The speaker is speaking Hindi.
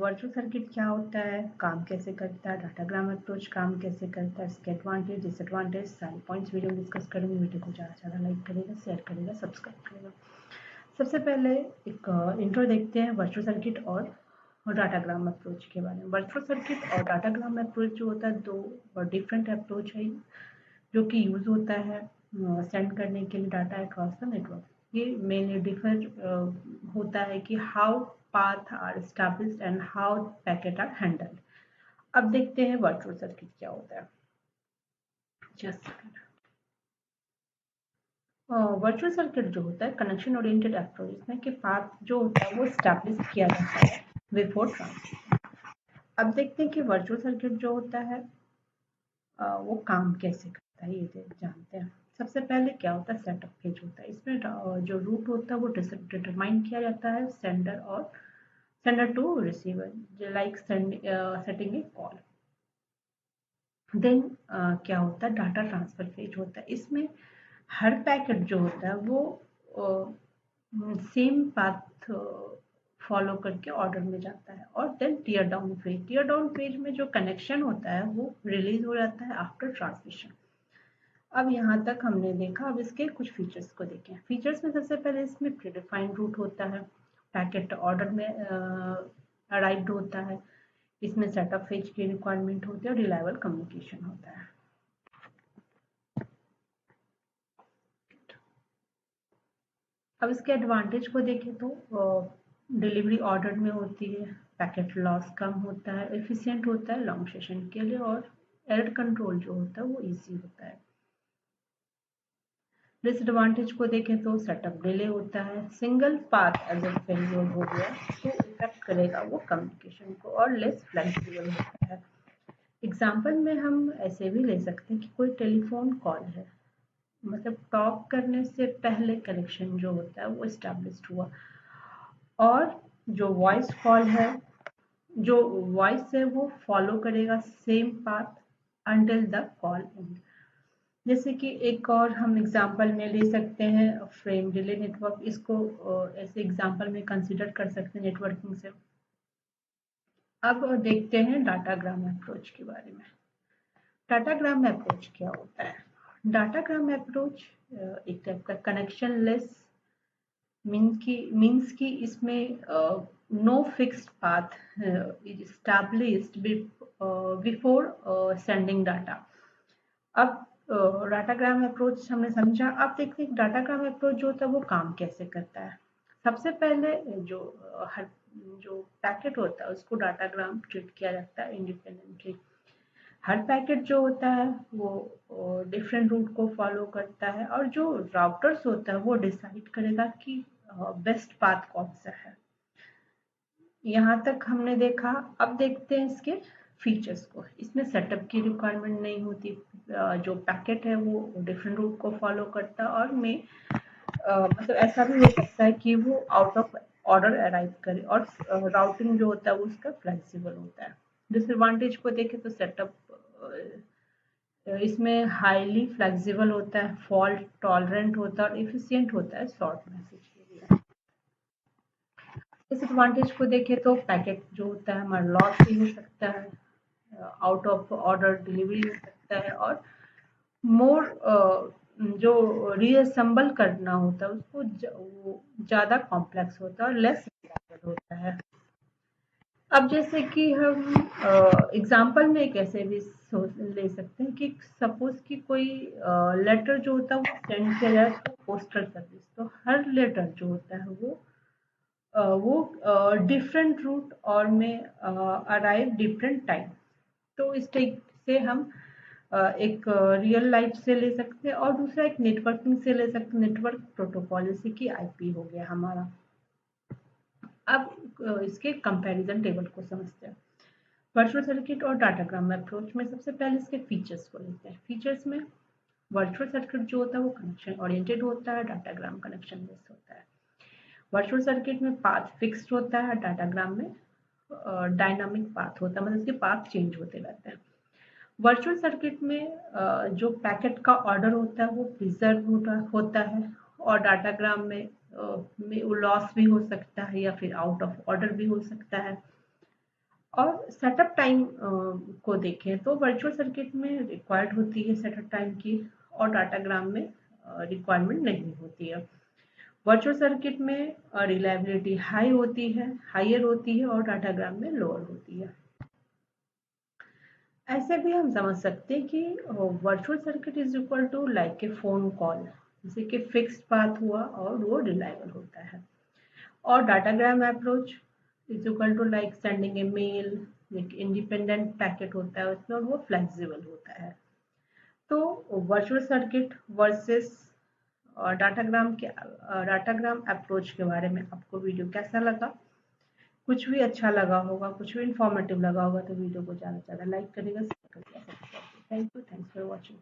वर्चुअल सर्किट क्या होता है, काम कैसे करता है, डाटाग्राम अप्रोच काम कैसे करता है, इसके एडवांटेज डिसएडवांटेज सारे पॉइंट्स वीडियो में डिस्कस करेंगे। वीडियो को ज़्यादा से ज़्यादा लाइक करेगा, शेयर करेगा, सब्सक्राइब करेगा। सबसे पहले एक इंट्रो देखते हैं वर्चुअल सर्किट और डाटाग्राम अप्रोच के बारे में। वर्चुअल सर्किट और डाटाग्राम अप्रोच जो होता है दो डिफरेंट अप्रोच है जो कि यूज़ होता है सेंड करने के लिए डाटा अक्रॉस द नेटवर्क। ये मेनली डिफर होता है कि how path are established and how packet are handled. अब देखते हैं वर्चुअल सर्किट क्या होता है। जस्ट वर्चुअल सर्किट जो होता है कनेक्शन ओरिएंटेड अप्रोच में कि पाथ जो होता है वो एस्टैब्लिश किया जाता है बिफोर ट्रांसमिशन। अब देखते हैं कि वर्चुअल सर्किट जो होता है वो काम कैसे करता है, ये जानते हैं। सबसे पहले क्या होता है, सेटअप फेज होता है। इसमें जो रूट होता है वो डिटरमाइन किया जाता है sender to receiver, like setting a call. Then क्या होता है, डाटा ट्रांसफर फेज होता है। इसमें हर पैकेट जो होता है वो सेम पाथ फॉलो करके ऑर्डर में जाता है। और देन टीयर डाउन फेज में जो कनेक्शन होता है वो रिलीज हो जाता है आफ्टर ट्रांसमिशन। अब यहाँ तक हमने देखा, अब इसके कुछ फीचर्स को देखें। फीचर्स में सबसे पहले इसमें प्रीडिफाइंड रूट होता है, पैकेट ऑर्डर में अराइव्ड होता है। इसमें सेटअप फेज की रिक्वायरमेंट होती है और रिलायबल कम्युनिकेशन होता है। अब इसके एडवांटेज को देखें तो डिलीवरी ऑर्डर में होती है, पैकेट लॉस कम होता है, एफिशिएंट होता है लॉन्ग सेशन के लिए, और एरर कंट्रोल जो होता है वो इजी होता है। डिसएडवांटेज को देखें तो सेटअप डिले होता है, सिंगल पाथ अगर फेलियर हो गया तो इफेक्ट करेगा वो कम्युनिकेशन को, और लेस फ्लेक्सिबल होता है। एग्जाम्पल में हम ऐसे भी ले सकते हैं कि कोई टेलीफोन कॉल है, मतलब टॉक करने से पहले कनेक्शन जो होता है वो एस्टैब्लिश्ड हुआ, और जो वॉइस कॉल है, जो वॉइस है वो फॉलो करेगा same path until the call and. जैसे कि एक और हम एग्जांपल में ले सकते हैं फ्रेम डिले नेटवर्क, इसको ऐसे एग्जांपल में कंसीडर कर सकते हैं नेटवर्किंग से। अब देखते हैं डाटाग्राम अप्रोच के बारे में। डाटाग्राम अप्रोच क्या होता है? डाटाग्राम अप्रोच एक टाइप का कनेक्शन लेस मीन्स की इसमें no fixed path is established before sending data. अब डाटाग्राम अप्रोच हमने समझा। अब देखते हैं डाटाग्राम अप्रोच जो होता है वो काम कैसे करता है। सबसे पहले जो पैकेट होता है उसको डाटाग्राम ट्रीट किया जाता है इंडिपेंडेंटली। हर पैकेट जो होता है वो डिफरेंट रूट को फॉलो करता है, और जो राउटर्स होता है वो डिसाइड करेगा कि बेस्ट पाथ कौन सा है। यहाँ तक हमने देखा। अब देखते हैं इसके फीचर्स को। इसमें सेटअप की रिक्वायरमेंट नहीं होती, जो पैकेट है वो डिफरेंट रूट को फॉलो करता है, और मतलब ऐसा भी हो सकता है कि वो आउट ऑफ ऑर्डर अराइव करे, और राउटिंग जो होता है वो उसका फ्लेक्सिबल होता है। डिसएडवांटेज को देखें तो सेटअप इसमें हाईली फ्लेक्सिबल होता है, फॉल्ट टॉलरेंट होता है, और एफिशिएंट होता है शॉर्ट मैसेज के लिए। डिसएडवांटेज को देखें तो पैकेट जो होता है हमारा लॉस भी हो सकता है, आउट ऑफ ऑर्डर डिलीवरी हो सकता है, और मोर जो रीअसेंबल करना होता है उसको वो ज़्यादा कॉम्प्लेक्स होता है और लेस होता है। अब जैसे कि हम एग्जांपल में एक ऐसे भी ले सकते हैं कि सपोज कि कोई लेटर जो होता है वो सेंड किया जाए तो पोस्टल सर्विस, तो हर लेटर जो होता है वो डिफरेंट रूट और में अराइव डिफरेंट टाइम। तो इस टाइप से हम एक रियल लाइफ से ले सकते हैं, और दूसरा एक नेटवर्किंग से ले सकते हैं। नेटवर्क प्रोटोकॉल जैसे कि आईपी हो गया हमारा। अब इसके कंपैरिजन टेबल को समझते हैं। वर्चुअल सर्किट और डाटाग्राम अप्रोच में सबसे पहले इसके फीचर्स को लेते हैं। फीचर्स में वर्चुअल सर्किट जो होता है वो कनेक्शन ओरिएंटेड होता है, डाटाग्राम कनेक्शन बेस्ड होता है। वर्चुअल सर्किट में पाथ फिक्स्ड होता है, डाटाग्राम में डायनामिक पाथ होता है, मतलब इसके पाथ चेंज होते रहते हैं। वर्चुअल सर्किट में जो पैकेट का ऑर्डर होता है वो प्रिजर्व होता है, और डाटाग्राम में लॉस भी हो सकता है या फिर आउट ऑफ ऑर्डर भी हो सकता है। और सेटअप टाइम को देखें तो वर्चुअल सर्किट में रिक्वायर्ड होती है सेटअप टाइम की, और डाटाग्राम में रिक्वायरमेंट नहीं होती है। वर्चुअल सर्किट में रिलायबिलिटी हायर होती है और डाटाग्राम में लोअर होती है। ऐसे भी हम समझ सकते हैं कि virtual circuit is equal to like a phone call, जैसे कि फिक्स्ड पाथ हुआ और वो रिलायबल होता है। और datagram approach is equal to like sending a mail, एक इंडिपेंडेंट पैकेट होता है उसमें और वो फ्लेक्सिबल होता है। तो virtual circuit versus datagram approach के बारे में आपको वीडियो कैसा लगा? कुछ भी अच्छा लगा होगा, कुछ भी इंफॉर्मेटिव लगा होगा तो वीडियो को ज़्यादा से ज़्यादा लाइक करिएगा, शेयर करिएगा, subscribe. Thank you, thanks for watching.